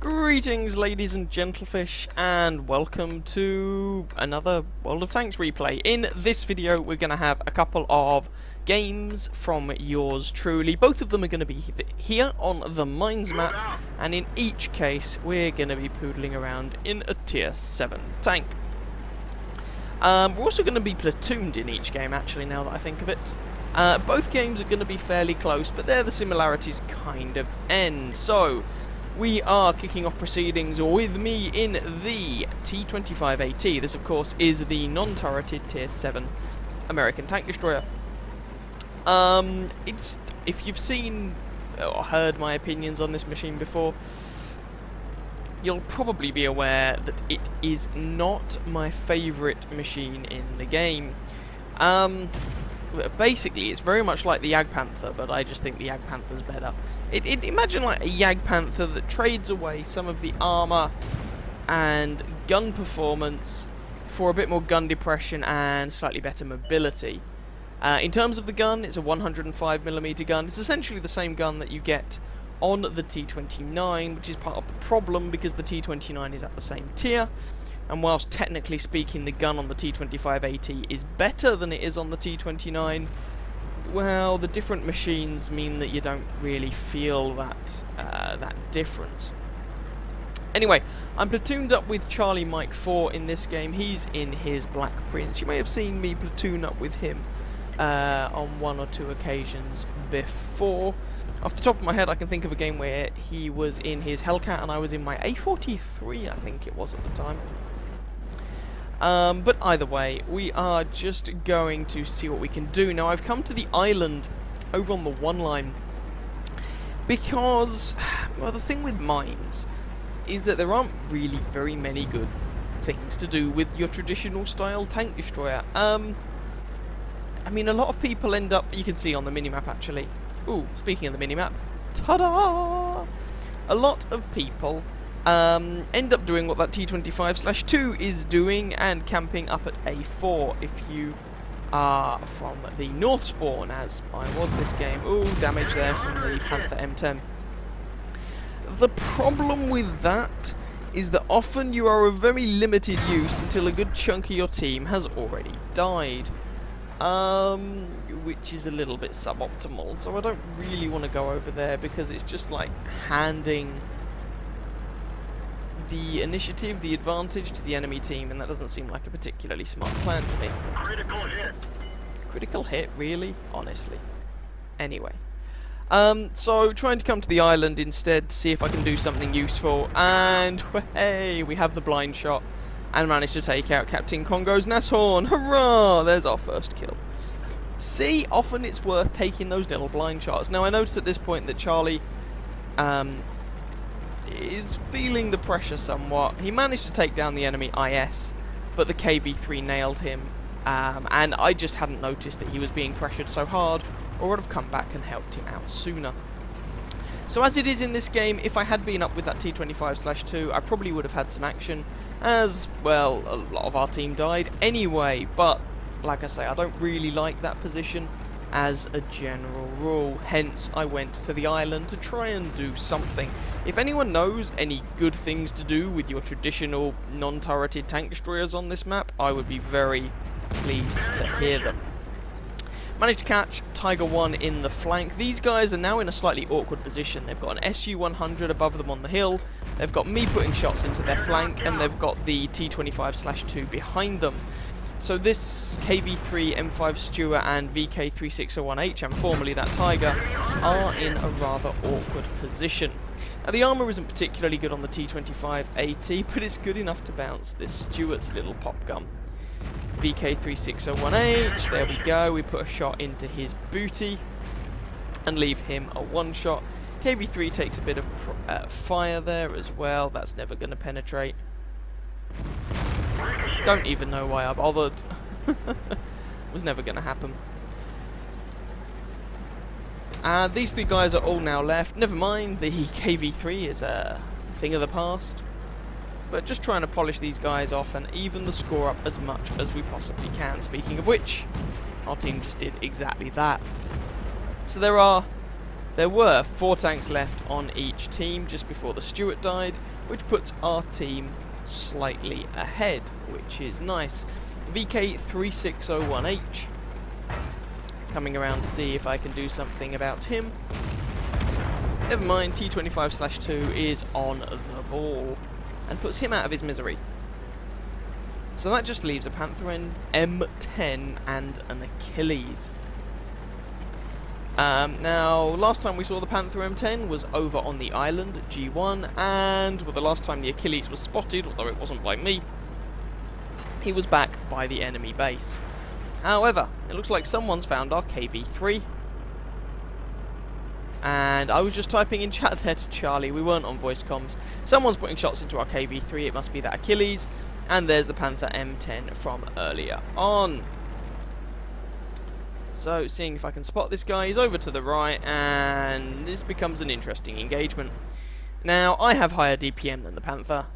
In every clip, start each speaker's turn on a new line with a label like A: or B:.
A: Greetings, ladies and gentlefish, and welcome to another World of Tanks replay. In this video, we're going to have a couple of games from yours truly. Both of them are going to be here on the Mines map, and in each case, we're going to be poodling around in a Tier 7 tank. We're also going to be platooned in each game, actually, now that I think of it. Both games are going to be fairly close, but there the similarities kind of end. So we are kicking off proceedings with me in the T25 AT. This, of course, is the non-turreted Tier 7 American tank destroyer. If you've seen or heard my opinions on this machine before, you'll probably be aware that it is not my favourite machine in the game. Basically, it's very much like the Jagdpanther, but I just think the Jagdpanther's better. Imagine like a Jagdpanther that trades away some of the armour and gun performance for a bit more gun depression and slightly better mobility. In terms of the gun, it's a 105mm gun. It's essentially the same gun that you get on the T29, which is part of the problem because the T29 is at the same tier. And whilst technically speaking the gun on the T25 AT is better than it is on the T29, well, the different machines mean that you don't really feel that difference. Anyway, I'm platooned up with Charlie Mike 4 in this game. He's in his Black Prince. You may have seen me platoon up with him on one or two occasions before. Off the top of my head, I can think of a game where he was in his Hellcat and I was in my A-44, I think it was at the time. But either way, we are just going to see what we can do. Now, I've come to the island over on the one line because, well, the thing with mines is that there aren't really very many good things to do with your traditional style tank destroyer. I mean, a lot of people end up, you can see on the minimap actually. Ooh, speaking of the minimap, ta-da! A lot of people end up doing what that T25/2 is doing and camping up at A4 if you are from the North Spawn, as I was this game. Ooh, damage there from the Panther M10. The problem with that is that often you are of very limited use until a good chunk of your team has already died. Which is a little bit suboptimal, so I don't really want to go over there because it's just like handing the initiative, the advantage to the enemy team, and that doesn't seem like a particularly smart plan to me.
B: Critical hit.
A: Critical hit, really? Honestly. Anyway. So trying to come to the island instead, see if I can do something useful, and hey, we have the blind shot and managed to take out Captain Congo's Nashorn. Hurrah! There's our first kill. See, often it's worth taking those little blind shots. Now, I noticed at this point that Charlie is feeling the pressure somewhat. He managed to take down the enemy IS, but the KV-3 nailed him, and I just hadn't noticed that he was being pressured so hard, or would have come back and helped him out sooner. So as it is in this game, if I had been up with that T25/2, I probably would have had some action, as, well, a lot of our team died anyway, but like I say, I don't really like that position as a general rule. Hence, I went to the island to try and do something. If anyone knows any good things to do with your traditional non-turreted tank destroyers on this map, I would be very pleased to hear them. Managed to catch Tiger 1 in the flank. These guys are now in a slightly awkward position. They've got an SU-100 above them on the hill, they've got me putting shots into their flank, and they've got the T25/2 behind them. So this KV-3, M5 Stuart and VK3601H, and formerly that Tiger, are in a rather awkward position. Now, the armour isn't particularly good on the T25 AT, but it's good enough to bounce this Stuart's little pop gun. VK3601H, there we go, we put a shot into his booty and leave him a one-shot. KV-3 takes a bit of fire there as well, that's never going to penetrate. Don't even know why I bothered. Was never going to happen. These three guys are all now left. Never mind, the KV-3 is a thing of the past. But just trying to polish these guys off and even the score up as much as we possibly can. Speaking of which, our team just did exactly that. So there were 4 tanks left on each team just before the Stuart died. which puts our team slightly ahead, which is nice. VK3601H, coming around to see if I can do something about him. Never mind, T25/2 is on the ball, and puts him out of his misery. So that just leaves a Panther M10 and an Achilles. Now, last time we saw the Panther M10 was over on the island at G1, and well, the last time the Achilles was spotted, although it wasn't by me, he was back by the enemy base. However, it looks like someone's found our KV3. And I was just typing in chat there to Charlie, we weren't on voice comms. Someone's putting shots into our KV3, it must be that Achilles. And there's the Panther M10 from earlier on. So, seeing if I can spot this guy, he's over to the right, and this becomes an interesting engagement. Now, I have higher DPM than the Panther.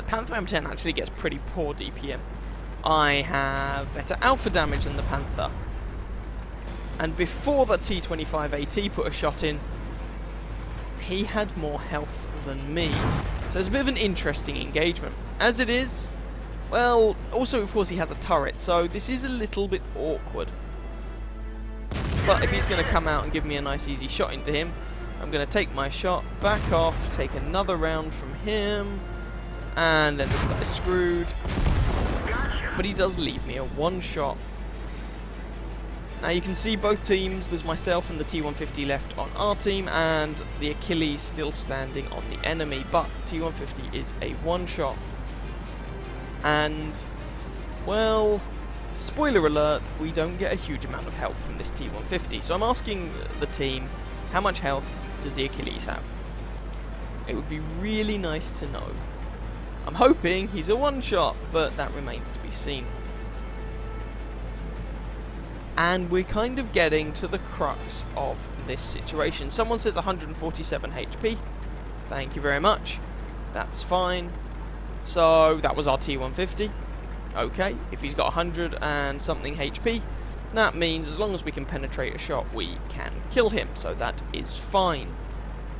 A: Panther M10 actually gets pretty poor DPM. I have better alpha damage than the Panther. And before the T25 AT put a shot in, he had more health than me. So it's a bit of an interesting engagement. As it is, well, also of course he has a turret, so this is a little bit awkward. But if he's going to come out and give me a nice easy shot into him, I'm going to take my shot, back off, take another round from him, and then this guy's screwed. But he does leave me a one shot. Now you can see both teams, there's myself and the T150 left on our team, and the Achilles still standing on the enemy, but T150 is a one shot. And, well, spoiler alert, we don't get a huge amount of help from this T150, so I'm asking the team, how much health does the Achilles have? It would be really nice to know. I'm hoping he's a one shot, but that remains to be seen. And we're kind of getting to the crux of this situation. Someone says 147 HP. Thank you very much. That's fine. So that was our T150. Okay, if he's got 100 and something HP, that means as long as we can penetrate a shot, we can kill him. So that is fine.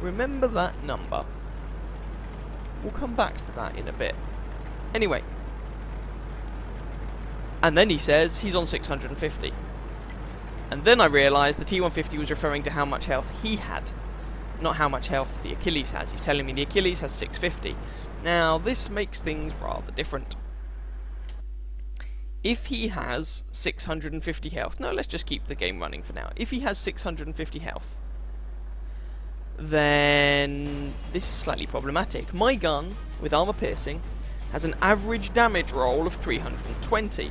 A: Remember that number. We'll come back to that in a bit. Anyway. And then he says he's on 650. And then I realised the T150 was referring to how much health he had, not how much health the Achilles has. He's telling me the Achilles has 650. Now, this makes things rather different. If he has 650 health... No, let's just keep the game running for now. If he has 650 health, then this is slightly problematic. My gun, with armor piercing, has an average damage roll of 320.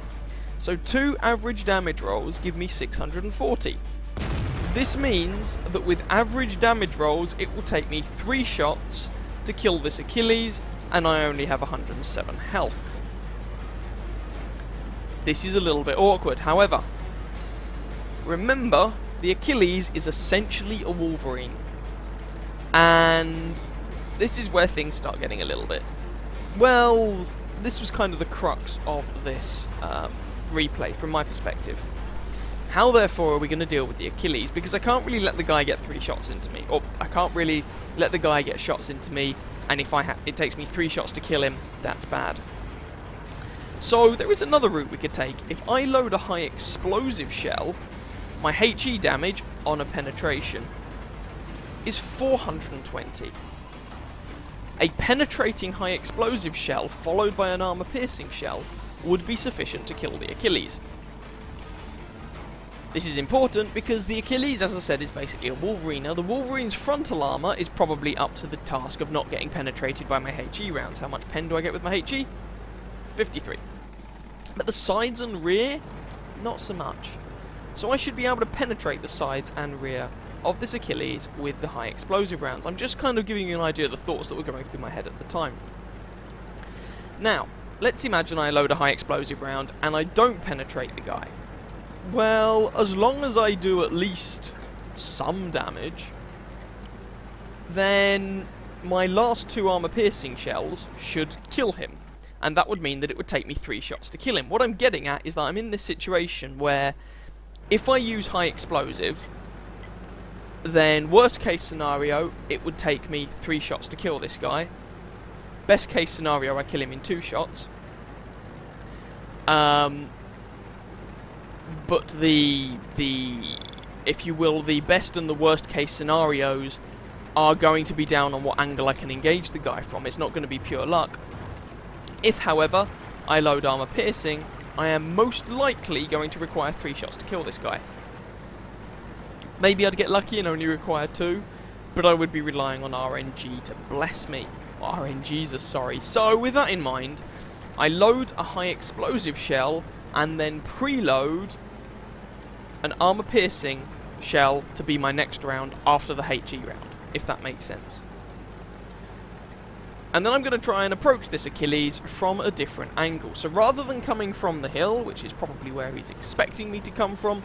A: So 2 average damage rolls give me 640. This means that with average damage rolls, it will take me 3 shots to kill this Achilles, and I only have 107 health. This is a little bit awkward. However, remember, the Achilles is essentially a Wolverine. And this is where things start getting a little bit... Well, this was kind of the crux of this replay from my perspective. How therefore are we going to deal with the Achilles? Because I can't really let the guy get 3 shots into me, or I can't really let the guy get shots into me, and if it takes me 3 shots to kill him, that's bad. So there is another route we could take. If I load a high explosive shell, my HE damage on a penetration is 420. A penetrating high explosive shell followed by an armor piercing shell would be sufficient to kill the Achilles. This is important because the Achilles, as I said, is basically a Wolverine. Now, the Wolverine's frontal armor is probably up to the task of not getting penetrated by my HE rounds. How much pen do I get with my HE? 53. But the sides and rear, not so much. So I should be able to penetrate the sides and rear of this Achilles with the high explosive rounds. I'm just kind of giving you an idea of the thoughts that were going through my head at the time. Now, let's imagine I load a high explosive round and I don't penetrate the guy. Well, as long as I do at least some damage, then my last 2 armor piercing shells should kill him. And that would mean that it would take me 3 shots to kill him. What I'm getting at is that I'm in this situation where if I use high explosive, then worst case scenario, it would take me 3 shots to kill this guy. Best case scenario, I kill him in 2 shots. But if you will, the best and the worst case scenarios are going to be down on what angle I can engage the guy from. It's not going to be pure luck. If, however, I load armor piercing, I am most likely going to require 3 shots to kill this guy. Maybe I'd get lucky and only require 2, but I would be relying on RNG to bless me. RNGs are sorry. So, with that in mind, I load a high explosive shell and then preload an armor piercing shell to be my next round after the HE round, if that makes sense. And then I'm going to try and approach this Achilles from a different angle. So rather than coming from the hill, which is probably where he's expecting me to come from,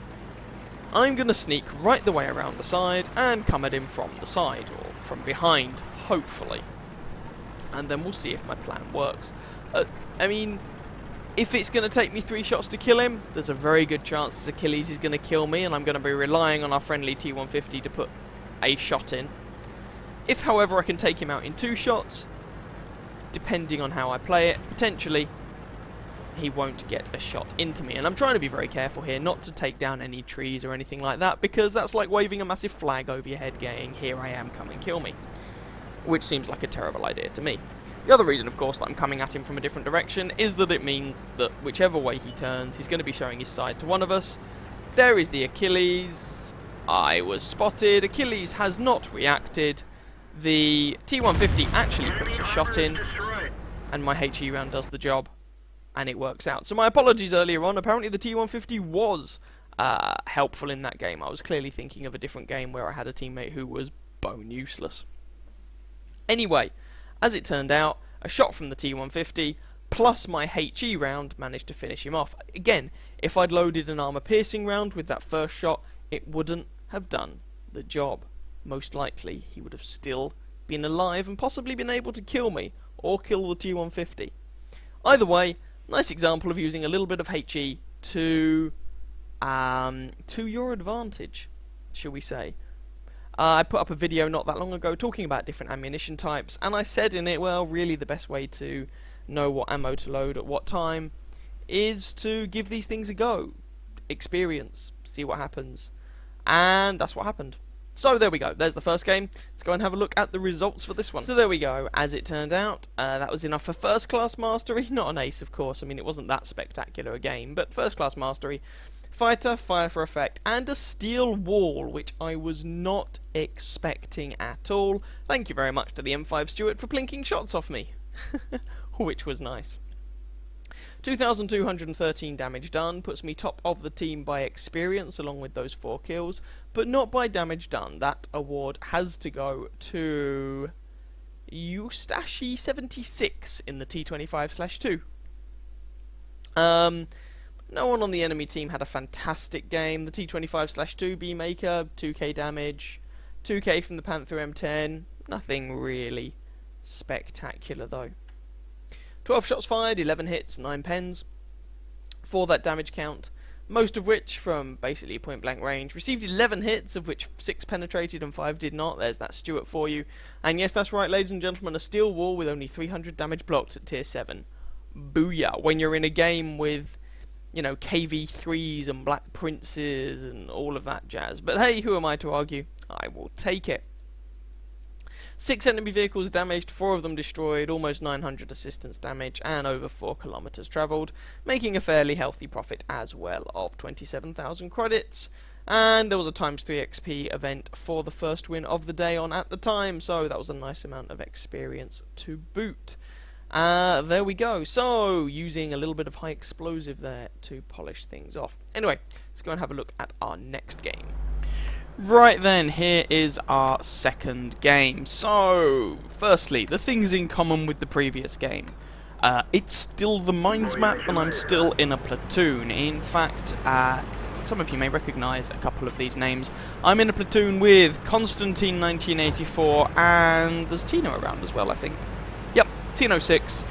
A: I'm going to sneak right the way around the side and come at him from the side, or from behind, hopefully. And then we'll see if my plan works. I mean, if it's going to take me 3 shots to kill him, there's a very good chance this Achilles is going to kill me, and I'm going to be relying on our friendly T150 to put a shot in. If, however, I can take him out in 2 shots, depending on how I play it, potentially he won't get a shot into me. And I'm trying to be very careful here not to take down any trees or anything like that, because that's like waving a massive flag over your head going, here I am, come and kill me. Which seems like a terrible idea to me. The other reason, of course, that I'm coming at him from a different direction is that it means that whichever way he turns, he's going to be showing his side to one of us. There is the Achilles. I was spotted. Achilles has not reacted. The T150 actually puts a shot in, and my HE round does the job, and it works out. So my apologies earlier on. Apparently the T150 was helpful in that game. I was clearly thinking of a different game where I had a teammate who was bone useless. Anyway, as it turned out, a shot from the T150 plus my HE round managed to finish him off. Again, if I'd loaded an armor piercing round with that first shot, it wouldn't have done the job. Most likely, he would have still been alive and possibly been able to kill me, or kill the T150. Either way, nice example of using a little bit of HE to your advantage, shall we say. I put up a video not that long ago talking about different ammunition types, and I said in it, well, really the best way to know what ammo to load at what time is to give these things a go. Experience, see what happens. And that's what happened. So there we go, there's the first game. Let's go and have a look at the results for this one. So there we go, as it turned out, that was enough for first class mastery. Not an ace, of course, I mean it wasn't that spectacular a game, but first class mastery. Fighter, fire for effect, and a steel wall, which I was not expecting at all. Thank you very much to the M5 Stuart for plinking shots off me, which was nice. 2,213 damage done, puts me top of the team by experience along with those 4 kills, but not by damage done. That award has to go to Eustachi76 in the T25/2. No one on the enemy team had a fantastic game. The T25/2 B-Maker, 2k damage, 2k from the Panther M10, nothing really spectacular though. 12 shots fired, 11 hits, 9 pens for that damage count, most of which from basically point blank range. Received 11 hits, of which 6 penetrated and 5 did not. There's that Stuart for you. And yes, that's right, ladies and gentlemen, a steel wall with only 300 damage blocked at tier 7. Booyah. When you're in a game with, you know, KV3s and Black Princes and all of that jazz. But hey, who am I to argue? I will take it. 6 enemy vehicles damaged, 4 of them destroyed, almost 900 assistance damage, and over 4 kilometers travelled, making a fairly healthy profit as well of 27,000 credits. And there was a ×3 XP event for the first win of the day on at the time, so that was a nice amount of experience to boot. There we go. So, using a little bit of high explosive there to polish things off. Anyway, let's go and have a look at our next game. Right then, here is our second game. So, firstly, the things in common with the previous game. It's still the mines map, and I'm still in a platoon. In fact, some of you may recognise a couple of these names. I'm in a platoon with Constantine 1984, and there's Tino around as well, I think. Yep, Tino 6.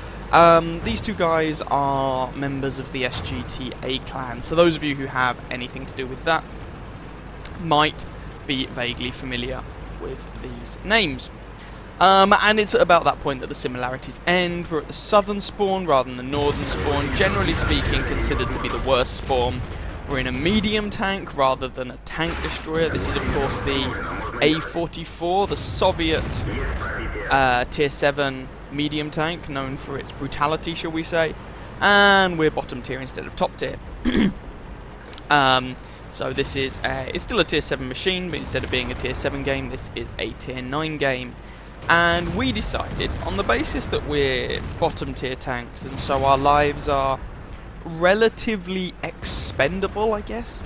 A: These two guys are members of the SGTA clan, so those of you who have anything to do with that might be vaguely familiar with these names. And it's at about that point that the similarities end. We're at the southern spawn rather than the northern spawn, generally speaking considered to be the worst spawn. We're in a medium tank rather than a tank destroyer. This is of course the A-44, the Soviet tier 7 medium tank, known for its brutality, shall we say. And we're bottom tier instead of top tier. So this is it's still a tier 7 machine, but instead of being a tier 7 game, this is a tier 9 game. And we decided, on the basis that we're bottom tier tanks, and so our lives are relatively expendable, I guess,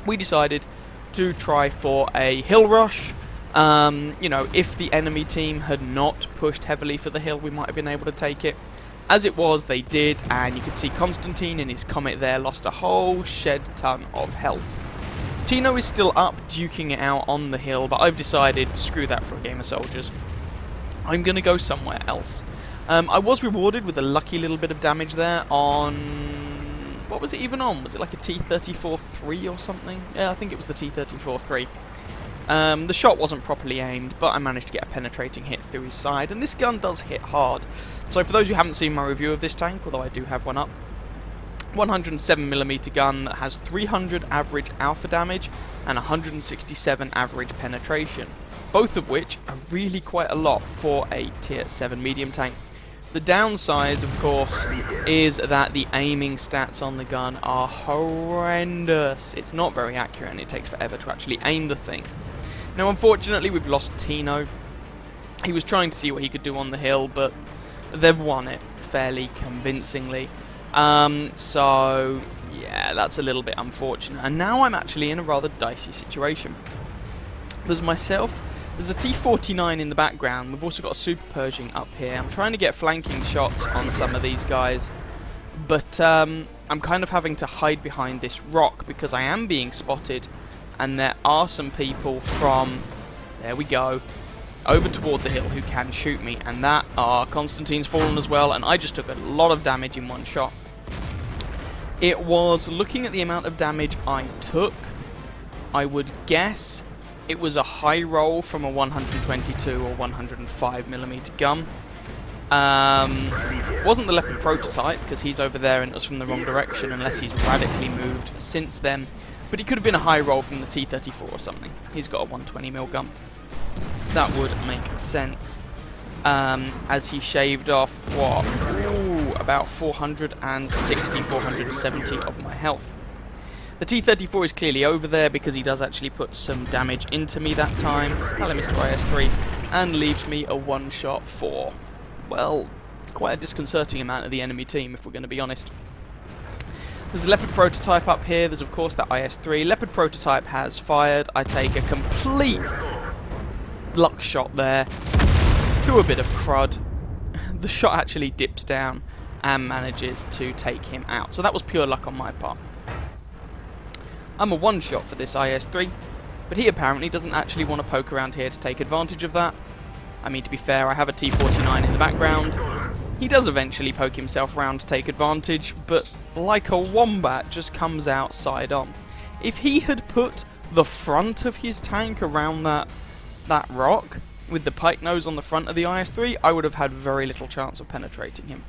A: we decided to try for a hill rush. You know, if the enemy team had not pushed heavily for the hill, we might have been able to take it. As it was, they did, and you could see Constantine in his Comet there lost a whole shed ton of health. Tino is still up, duking it out on the hill, but I've decided, screw that for a game of soldiers. I'm going to go somewhere else. I was rewarded with a lucky little bit of damage there on... what was it even on? Was it like a T-34-3 or something? Yeah, I think it was the T-34-3. The shot wasn't properly aimed, but I managed to get a penetrating hit through his side, and this gun does hit hard. So for those who haven't seen my review of this tank, although I do have one up, 107mm gun that has 300 average alpha damage and 167 average penetration, both of which are really quite a lot for a tier 7 medium tank. The downside, of course, is that the aiming stats on the gun are horrendous. It's not very accurate and it takes forever to actually aim the thing. Now unfortunately we've lost Tino. He was trying to see what he could do on the hill, but they've won it fairly convincingly. So yeah, that's a little bit unfortunate. And now I'm actually in a rather dicey situation. There's myself, there's a T-49 in the background, we've also got a Super Pershing up here. I'm trying to get flanking shots on some of these guys, but I'm kind of having to hide behind this rock because I am being spotted, and there are some people from, there we go, over toward the hill who can shoot me, and that are Constantine's fallen as well, and I just took a lot of damage in one shot. It was, looking at the amount of damage I took, I would guess it was a high roll from a 122 or 105mm gun. It wasn't the Leopard prototype, because he's over there and it was from the wrong direction, unless he's radically moved since then. But he could have been a high roll from the T-34 or something. He's got a 120mm gun. That would make sense. As he shaved off, what? Ooh, about 460, 470 of my health. The T-34 is clearly over there because he does actually put some damage into me that time. Hello, Mr. IS-3. And leaves me a one-shot for, well, quite a disconcerting amount of the enemy team, if we're going to be honest. There's a Leopard prototype up here. There's, of course, that IS-3. Leopard prototype has fired. I take a complete luck shot there. Through a bit of crud. The shot actually dips down and manages to take him out. So that was pure luck on my part. I'm a one-shot for this IS-3, but he apparently doesn't actually want to poke around here to take advantage of that. I mean, to be fair, I have a T-49 in the background. He does eventually poke himself around to take advantage, but like a wombat, just comes out side on. If he had put the front of his tank around that rock, with the pike nose on the front of the IS-3, I would have had very little chance of penetrating him.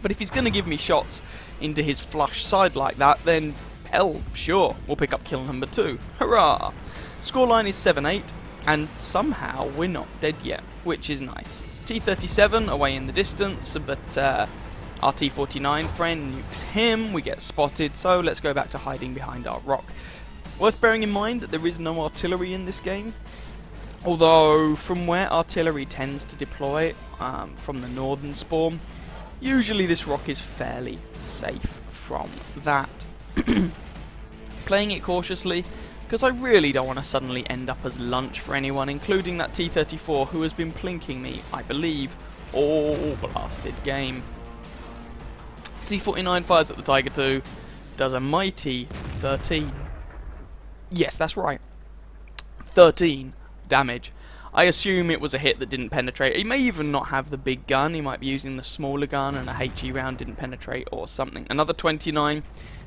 A: But if he's going to give me shots into his flush side like that, then hell, sure, we'll pick up kill number 2. Hurrah! Scoreline is 7-8, and somehow we're not dead yet, which is nice. T-37 away in the distance, but our T-49 friend nukes him, we get spotted, so let's go back to hiding behind our rock. Worth bearing in mind that there is no artillery in this game, although from where artillery tends to deploy, from the northern spawn, usually this rock is fairly safe from that. Playing it cautiously, because I really don't want to suddenly end up as lunch for anyone, including that T-34 who has been plinking me, I believe, all blasted game. T-49 fires at the Tiger II, does a mighty 13. Yes, that's right. 13 damage. I assume it was a hit that didn't penetrate. He may even not have the big gun, he might be using the smaller gun and a HE round didn't penetrate or something. Another 29,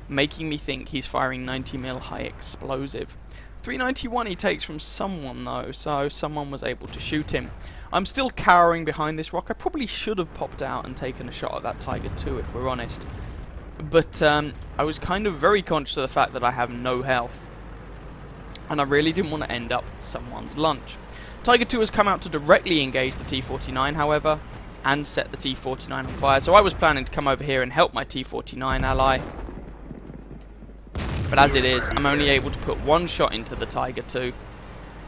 A: making me think he's firing 90mm high explosive. 391 he takes from someone though, so someone was able to shoot him. I'm still cowering behind this rock. I probably should have popped out and taken a shot at that Tiger 2 if we're honest. But I was kind of very conscious of the fact that I have no health. And I really didn't want to end up someone's lunch. Tiger 2 has come out to directly engage the T-49, however, and set the T-49 on fire. So I was planning to come over here and help my T-49 ally. But as it is, I'm only able to put one shot into the Tiger 2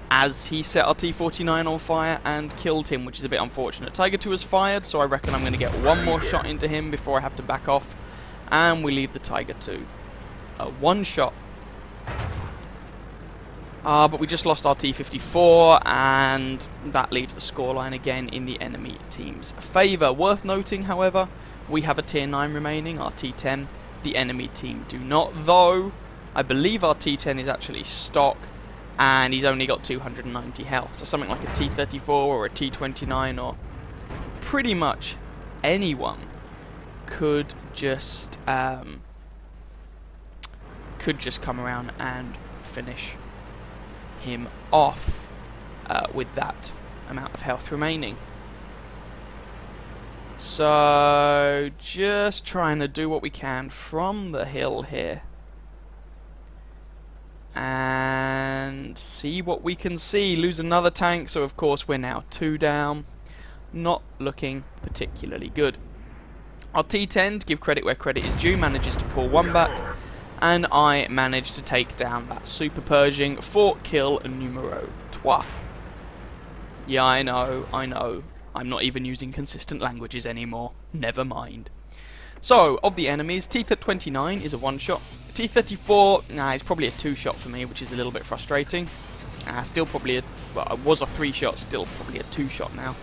A: as he set our T-49 on fire and killed him, which is a bit unfortunate. Tiger 2 has fired, so I reckon I'm going to get one more shot into him before I have to back off. And we leave the Tiger 2. One shot. But we just lost our T-54, and that leaves the scoreline again in the enemy team's favour. Worth noting, however, we have a Tier 9 remaining, our T-10. The enemy team do not, though. I believe our T-10 is actually stock, and he's only got 290 health. So something like a T-34 or a T-29 or pretty much anyone could just come around and finish him off with that amount of health remaining. So just trying to do what we can from the hill here and see what we can see. Lose another tank, so of course we're now 2 down. Not looking particularly good. Our T10, to give credit where credit is due, manages to pull one back, and I managed to take down that Super Pershing for kill numero 3. Yeah, I know. I'm not even using consistent languages anymore. Never mind. So, of the enemies, T-29 is a one-shot. T-34, it's probably a two-shot for me, which is a little bit frustrating. Still probably it was a three-shot, still probably a two-shot now.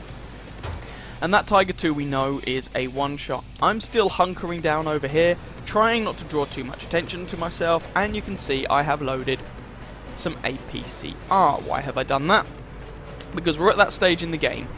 A: And that Tiger 2 we know is a one-shot. I'm still hunkering down over here, trying not to draw too much attention to myself, and you can see I have loaded some APCR. Why have I done that? Because we're at that stage in the game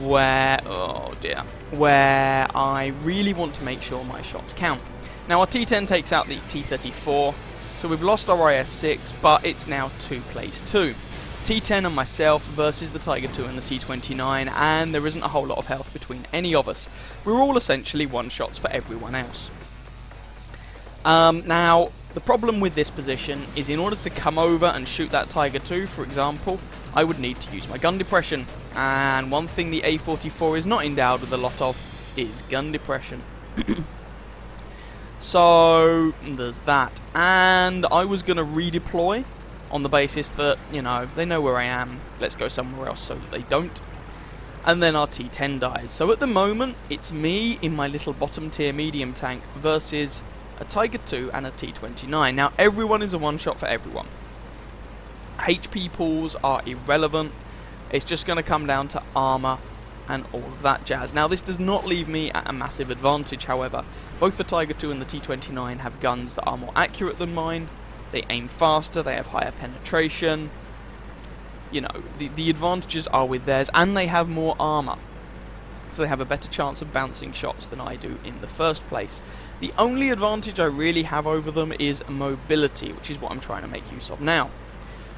A: where, oh dear, where I really want to make sure my shots count. Now our T10 takes out the T-34, so we've lost our IS-6, but it's now 2 plays 2. T10 and myself versus the Tiger 2 and the T-29, and there isn't a whole lot of health between any of us. We're all essentially one-shots for everyone else. Now, the problem with this position is in order to come over and shoot that Tiger 2, for example, I would need to use my gun depression. And one thing the A-44 is not endowed with a lot of is gun depression. So, there's that. And I was going to redeploy on the basis that, you know, they know where I am, let's go somewhere else so that they don't. And then our T10 dies. So at the moment, it's me in my little bottom tier medium tank versus a Tiger 2 and a T-29. Now, everyone is a one-shot for everyone. HP pools are irrelevant. It's just going to come down to armor and all of that jazz. Now, this does not leave me at a massive advantage, however. Both the Tiger 2 and the T-29 have guns that are more accurate than mine. They aim faster, they have higher penetration. You know, the advantages are with theirs, and they have more armor. So they have a better chance of bouncing shots than I do in the first place. The only advantage I really have over them is mobility, which is what I'm trying to make use of now.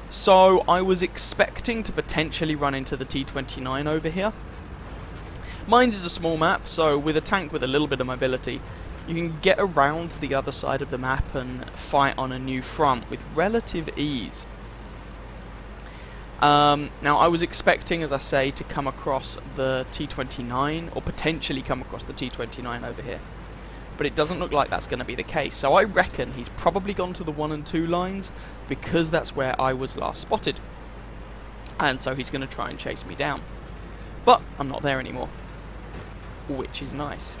A: So I was expecting to potentially run into the T-29 over here. Mine's is a small map, so with a tank with a little bit of mobility, you can get around to the other side of the map and fight on a new front with relative ease. Now, I was expecting, as I say, to come across the T-29, or potentially come across the T-29 over here. But it doesn't look like that's going to be the case. So I reckon he's probably gone to the 1 and 2 lines, because that's where I was last spotted. And so he's going to try and chase me down. But I'm not there anymore, which is nice.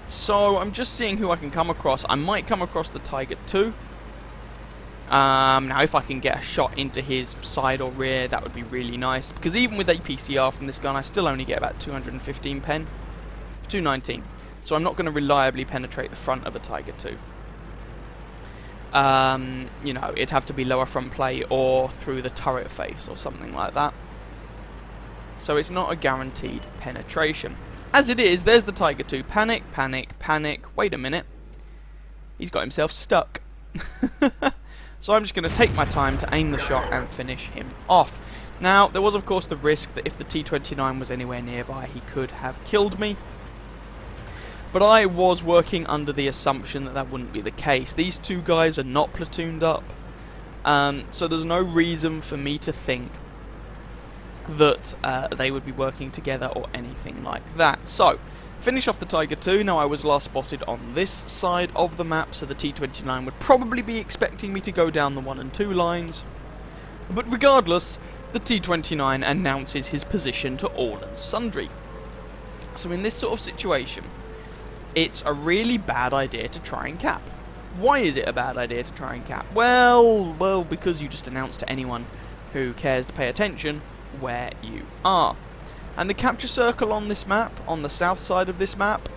A: So I'm just seeing who I can come across. I might come across the Tiger 2. Now, if I can get a shot into his side or rear, that would be really nice. Because even with APCR from this gun, I still only get about 215 pen. 219. So I'm not going to reliably penetrate the front of a Tiger 2. You know, it'd have to be lower front plate or through the turret face or something like that. So it's not a guaranteed penetration. As it is, there's the Tiger 2. Panic, panic, panic. Wait a minute. He's got himself stuck. So I'm just going to take my time to aim the shot and finish him off. Now, there was of course the risk that if the T-29 was anywhere nearby, he could have killed me. But I was working under the assumption that that wouldn't be the case. These two guys are not platooned up, so there's no reason for me to think that they would be working together or anything like that. So, finish off the Tiger II. Now, I was last spotted on this side of the map, so the T-29 would probably be expecting me to go down the 1 and 2 lines. But regardless, the T-29 announces his position to all and sundry. So in this sort of situation, it's a really bad idea to try and cap. Why is it a bad idea to try and cap? Well, because you just announced to anyone who cares to pay attention where you are. And the capture circle on this map, on the south side of this map,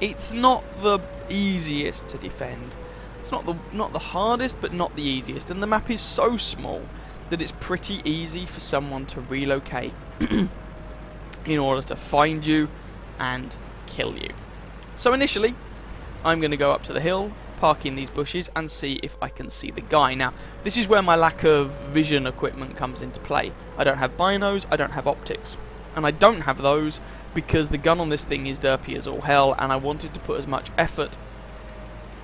A: it's not the easiest to defend. It's not the hardest, but not the easiest. And the map is so small that it's pretty easy for someone to relocate in order to find you and kill you. So initially, I'm going to go up to the hill, park in these bushes, and see if I can see the guy. Now, this is where my lack of vision equipment comes into play. I don't have binos, I don't have optics. And I don't have those because the gun on this thing is derpy as all hell, and I wanted to put as much effort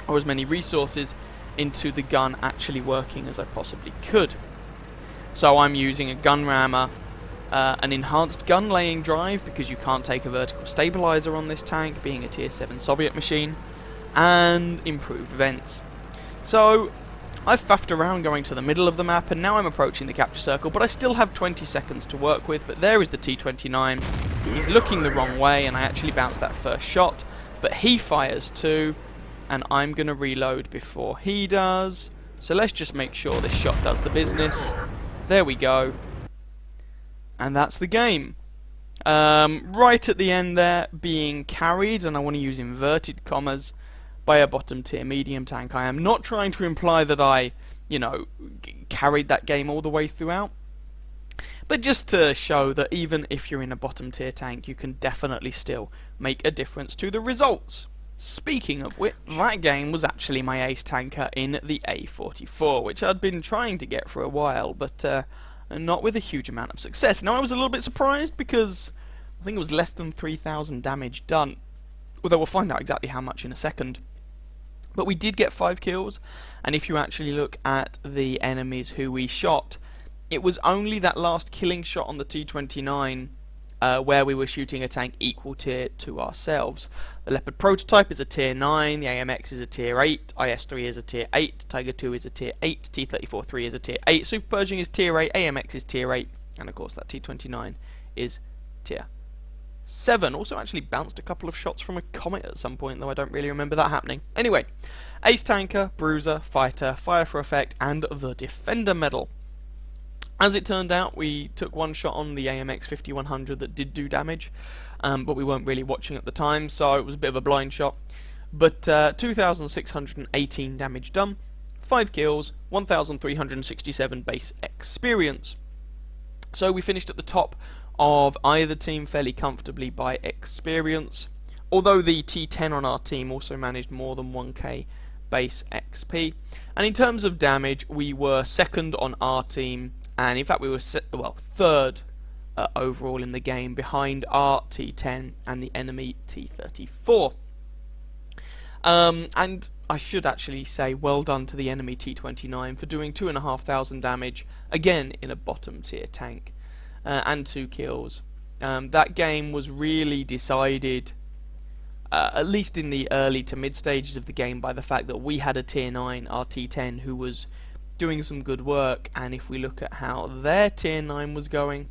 A: or as many resources into the gun actually working as I possibly could. So I'm using a gun rammer, an enhanced gun laying drive because you can't take a vertical stabilizer on this tank, being a tier 7 Soviet machine, and improved vents. So I've faffed around going to the middle of the map, and now I'm approaching the capture circle, but I still have 20 seconds to work with. But there is the T-29. He's looking the wrong way, and I actually bounced that first shot, but he fires too, and I'm going to reload before he does. So let's just make sure this shot does the business. There we go. And that's the game. Right at the end there, being carried, and I want to use inverted commas, by a bottom tier medium tank. I am not trying to imply that I, carried that game all the way throughout, but just to show that even if you're in a bottom tier tank, you can definitely still make a difference to the results. Speaking of which, that game was actually my ace tanker in the A-44, which I'd been trying to get for a while, but not with a huge amount of success. Now, I was a little bit surprised because I think it was less than 3,000 damage done, although we'll find out exactly how much in a second. But we did get 5 kills, and if you actually look at the enemies who we shot, it was only that last killing shot on the T-29 where we were shooting a tank equal tier to ourselves. The Leopard prototype is a tier 9, the AMX is a tier 8, IS-3 is a tier 8, Tiger II is a tier 8, T-34-3 is a tier 8, Super Pershing is tier 8, AMX is tier 8, and of course that T-29 is tier 7. Also actually bounced a couple of shots from a Comet at some point, though I don't really remember that happening. Anyway, Ace Tanker, Bruiser, Fighter, Fire for Effect, and the Defender Medal. As it turned out, we took one shot on the AMX 5100 that did do damage, but we weren't really watching at the time, so it was a bit of a blind shot. But 2,618 damage done, 5 kills, 1,367 base experience. So we finished at the top of either team fairly comfortably by experience, although the T10 on our team also managed more than 1k base XP. And in terms of damage, we were second on our team, and in fact we were third overall in the game, behind our T10 and the enemy T34. And I should actually say well done to the enemy T29 for doing 2,500 damage, again in a bottom tier tank, and 2 kills. That game was really decided, at least in the early to mid stages of the game, by the fact that we had a tier 9, our T10, who was doing some good work, and if we look at how their tier 9 was going,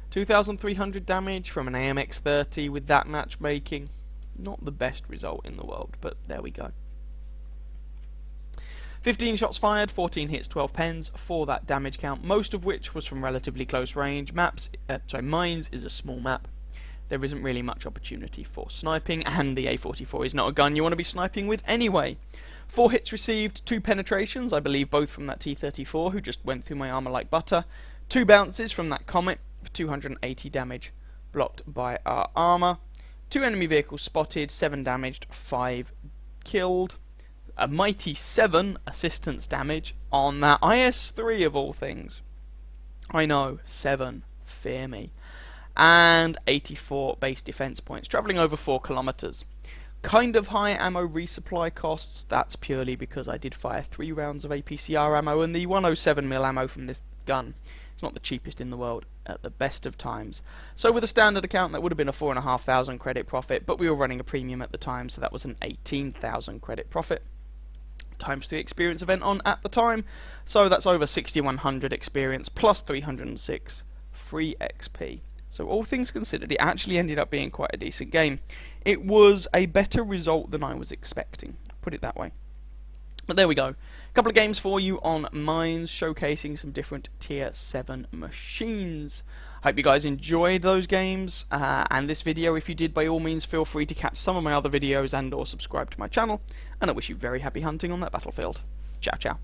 A: 2,300 damage from an AMX 30 with that matchmaking, not the best result in the world, but there we go. 15 shots fired, 14 hits, 12 pens for that damage count, most of which was from relatively close range. Mines is a small map. There isn't really much opportunity for sniping, and the A-44 is not a gun you want to be sniping with anyway. 4 hits received, 2 penetrations, I believe both from that T-34, who just went through my armour like butter. 2 bounces from that Comet for 280 damage, blocked by our armour. 2 enemy vehicles spotted, 7 damaged, 5 killed. a mighty 7 assistance damage on that IS-3 of all things. I know, 7, fear me. And 84 base defense points, travelling over 4 kilometers. Kind of high ammo resupply costs. That's purely because I did fire 3 rounds of APCR ammo, and the 107mm ammo from this gun, it's not the cheapest in the world at the best of times. So with a standard account, that would have been a 4,500 credit profit, but we were running a premium at the time, so that was an 18,000 credit profit. Times 3 experience event on at the time, so that's over 6,100 experience plus 306 free XP. So all things considered, it actually ended up being quite a decent game. It was a better result than I was expecting, put it that way. But there we go. A couple of games for you on Mines, showcasing some different Tier 7 machines. Hope you guys enjoyed those games, and this video. If you did, by all means, feel free to catch some of my other videos and or subscribe to my channel. And I wish you very happy hunting on that battlefield. Ciao, ciao.